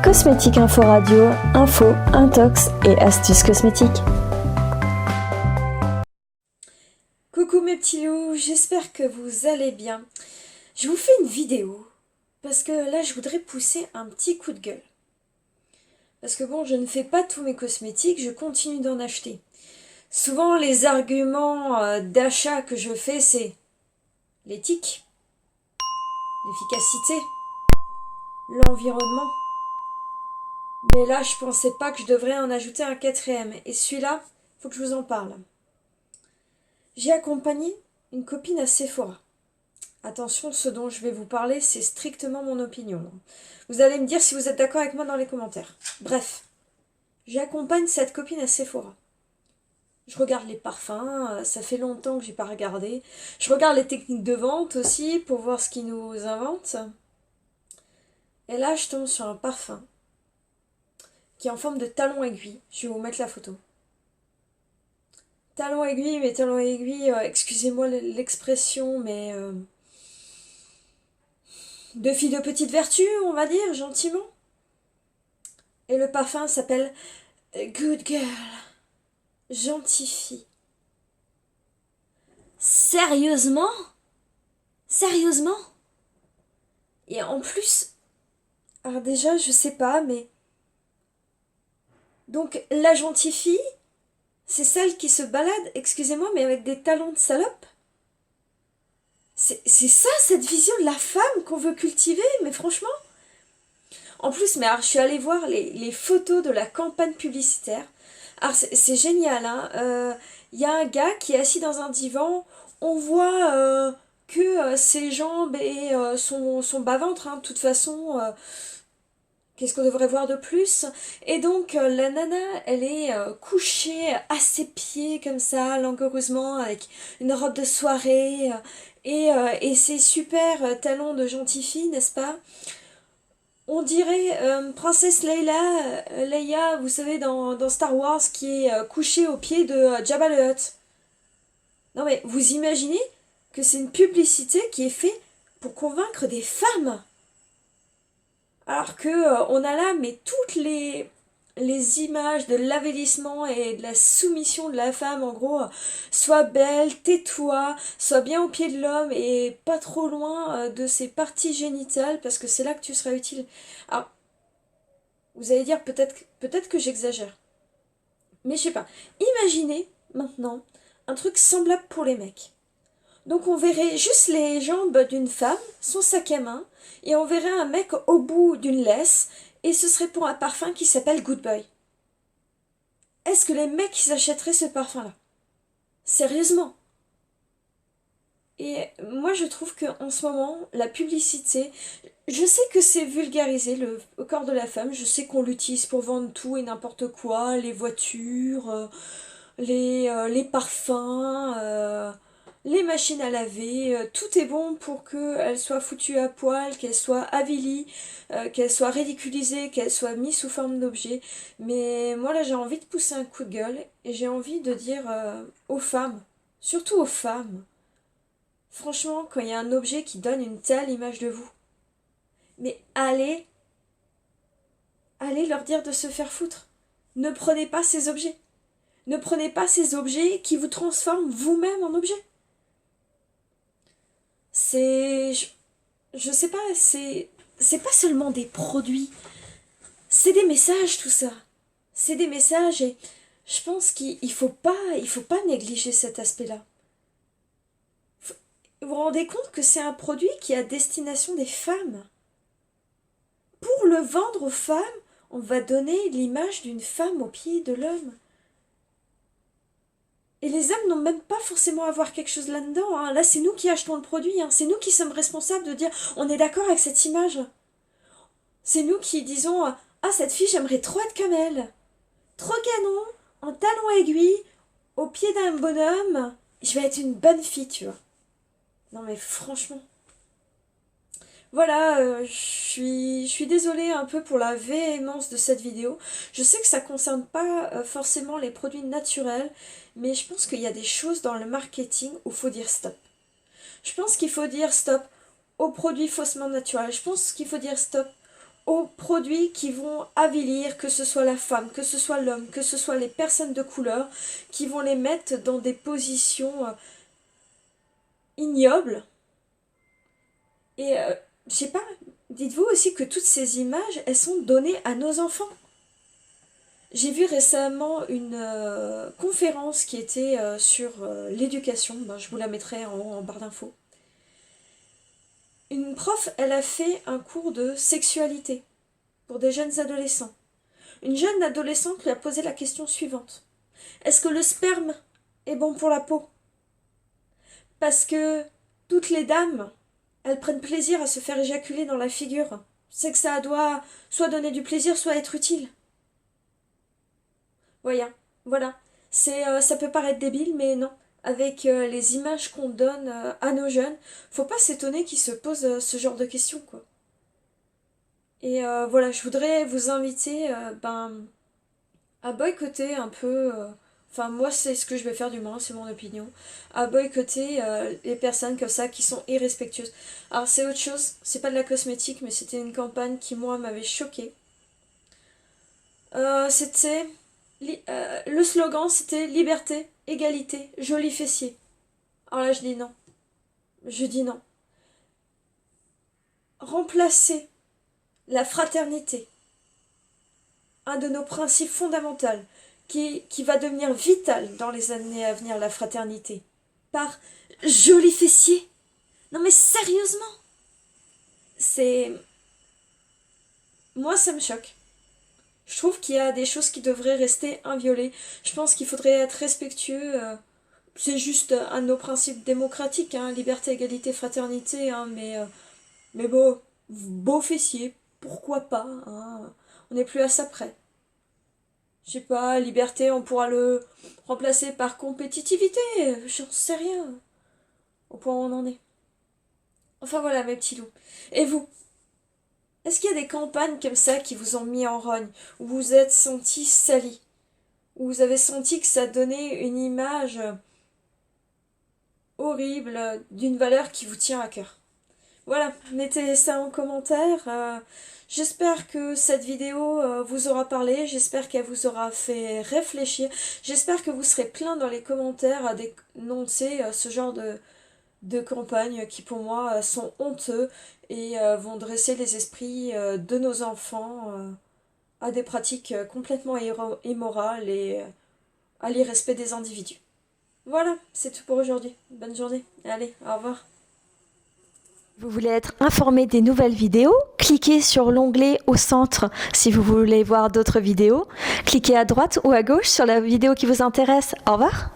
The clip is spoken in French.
Cosmétique Info Radio, info, intox et astuces cosmétiques. Coucou mes petits loups, j'espère que vous allez bien. Je vous fais une vidéo parce que là je voudrais pousser un petit coup de gueule. Parce que bon, je ne fais pas tous mes cosmétiques, je continue d'en acheter. Souvent les arguments d'achat que je fais c'est l'éthique, l'efficacité, l'environnement. Mais là je pensais pas que je devrais en ajouter un quatrième. Et celui-là, faut que je vous en parle. J'ai accompagné une copine à Sephora. Attention, ce dont je vais vous parler, c'est strictement mon opinion. Vous allez me dire si vous êtes d'accord avec moi dans les commentaires. Bref, j'accompagne cette copine à Sephora. Je regarde les parfums, ça fait longtemps que j'ai pas regardé. Je regarde les techniques de vente aussi pour voir ce qu'ils nous inventent. Et là, je tombe sur un parfum qui est en forme de talon aiguille. Je vais vous mettre la photo. Talon aiguille, mais talon aiguille, excusez-moi l'expression, mais... de filles de petite vertu, on va dire, gentiment. Et le parfum s'appelle Good Girl. Gentille fille. Sérieusement? Sérieusement? Et en plus, alors déjà, je sais pas, mais... Donc, la gentille fille, c'est celle qui se balade, excusez-moi, mais avec des talons de salope? C'est ça, cette vision de la femme qu'on veut cultiver, mais franchement? En plus, mais alors, je suis allée voir les photos de la campagne publicitaire. Alors, c'est génial, hein. Y a un gars qui est assis dans un divan. On voit que ses jambes et son bas-ventre, hein. De toute façon, qu'est-ce qu'on devrait voir de plus? Et donc, la nana, elle est couchée à ses pieds, comme ça, langoureusement, avec une robe de soirée. Et ses super talons de gentille fille, n'est-ce pas? On dirait Princesse Leia, vous savez, dans Star Wars, qui est couchée au pied de Jabba le Hutt. Non mais, vous imaginez que c'est une publicité qui est faite pour convaincre des femmes? Alors que on a là, mais toutes les images de l'avellissement et de la soumission de la femme, en gros, sois belle, tais-toi, sois bien au pied de l'homme et pas trop loin de ses parties génitales parce que c'est là que tu seras utile. Alors, vous allez dire peut-être que j'exagère. Mais je sais pas. Imaginez maintenant un truc semblable pour les mecs. Donc on verrait juste les jambes d'une femme, son sac à main, et on verrait un mec au bout d'une laisse, et ce serait pour un parfum qui s'appelle Good Boy. Est-ce que les mecs ils achèteraient ce parfum-là? Sérieusement? Et moi je trouve qu'en ce moment, la publicité, je sais que c'est vulgarisé le corps de la femme, je sais qu'on l'utilise pour vendre tout et n'importe quoi, les voitures, les parfums, les machines à laver, tout est bon pour qu'elle soit foutue à poil, qu'elle soit avilie, qu'elle soit ridiculisée, qu'elle soit mise sous forme d'objet. Mais moi là j'ai envie de pousser un coup de gueule et j'ai envie de dire aux femmes, surtout aux femmes, franchement quand il y a un objet qui donne une telle image de vous, mais allez leur dire de se faire foutre. Ne prenez pas ces objets. Ne prenez pas ces objets qui vous transforment vous-même en objet. C'est... Je sais pas, c'est pas seulement des produits. C'est des messages, tout ça. C'est des messages et je pense qu'il faut pas négliger cet aspect-là. Vous vous rendez compte que c'est un produit qui est à destination des femmes. Pour le vendre aux femmes, on va donner l'image d'une femme au pied de l'homme. Et les hommes n'ont même pas forcément à voir quelque chose là-dedans, hein. Là, c'est nous qui achetons le produit, hein. C'est nous qui sommes responsables de dire on est d'accord avec cette image. C'est nous qui disons ah, cette fille, j'aimerais trop être comme elle. Trop canon, en talons aiguilles, au pied d'un bonhomme. Je vais être une bonne fille, tu vois. Non, mais franchement. Voilà, je suis désolée un peu pour la véhémence de cette vidéo. Je sais que ça ne concerne pas forcément les produits naturels, mais je pense qu'il y a des choses dans le marketing où il faut dire stop. Je pense qu'il faut dire stop aux produits faussement naturels. Je pense qu'il faut dire stop aux produits qui vont avilir, que ce soit la femme, que ce soit l'homme, que ce soit les personnes de couleur, qui vont les mettre dans des positions ignobles. Et je sais pas, dites-vous aussi que toutes ces images, elles sont données à nos enfants. J'ai vu récemment une conférence qui était sur l'éducation, ben, je vous la mettrai en barre d'infos. Une prof, elle a fait un cours de sexualité pour des jeunes adolescents. Une jeune adolescente lui a posé la question suivante. Est-ce que le sperme est bon pour la peau? Parce que toutes les dames, elles prennent plaisir à se faire éjaculer dans la figure. C'est que ça doit soit donner du plaisir, soit être utile. Voilà. Ça peut paraître débile, mais non. Avec les images qu'on donne à nos jeunes, faut pas s'étonner qu'ils se posent ce genre de questions, quoi. Et voilà, je voudrais vous inviter à boycotter un peu, enfin moi c'est ce que je vais faire du moins, c'est mon opinion, à boycotter les personnes comme ça qui sont irrespectueuses. Alors c'est autre chose, c'est pas de la cosmétique, mais c'était une campagne qui moi m'avait choquée. C'était le slogan, c'était liberté, égalité, joli fessier. Alors là je dis non, je dis non. Remplacer la fraternité, un de nos principes fondamentaux, qui va devenir vital dans les années à venir, la fraternité, par joli fessier. Non mais sérieusement, c'est... Moi ça me choque. Je trouve qu'il y a des choses qui devraient rester inviolées. Je pense qu'il faudrait être respectueux. C'est juste un de nos principes démocratiques, hein, liberté, égalité, fraternité, hein, mais bon, beau fessier, pourquoi pas, hein, on n'est plus à ça près. Je sais pas, liberté, on pourra le remplacer par compétitivité, j'en sais rien, au point où on en est. Enfin voilà, mes petits loups. Et vous? Est-ce qu'il y a des campagnes comme ça qui vous ont mis en rogne, où vous vous êtes senti sali, où vous avez senti que ça donnait une image horrible d'une valeur qui vous tient à cœur? Voilà, mettez ça en commentaire. J'espère que cette vidéo vous aura parlé, j'espère qu'elle vous aura fait réfléchir, j'espère que vous serez plein dans les commentaires à dénoncer ce genre de campagnes qui pour moi sont honteux et vont dresser les esprits de nos enfants à des pratiques complètement immorales et à l'irrespect des individus. Voilà, c'est tout pour aujourd'hui. Bonne journée. Allez, au revoir. Vous voulez être informé des nouvelles vidéos? Cliquez sur l'onglet au centre si vous voulez voir d'autres vidéos. Cliquez à droite ou à gauche sur la vidéo qui vous intéresse. Au revoir.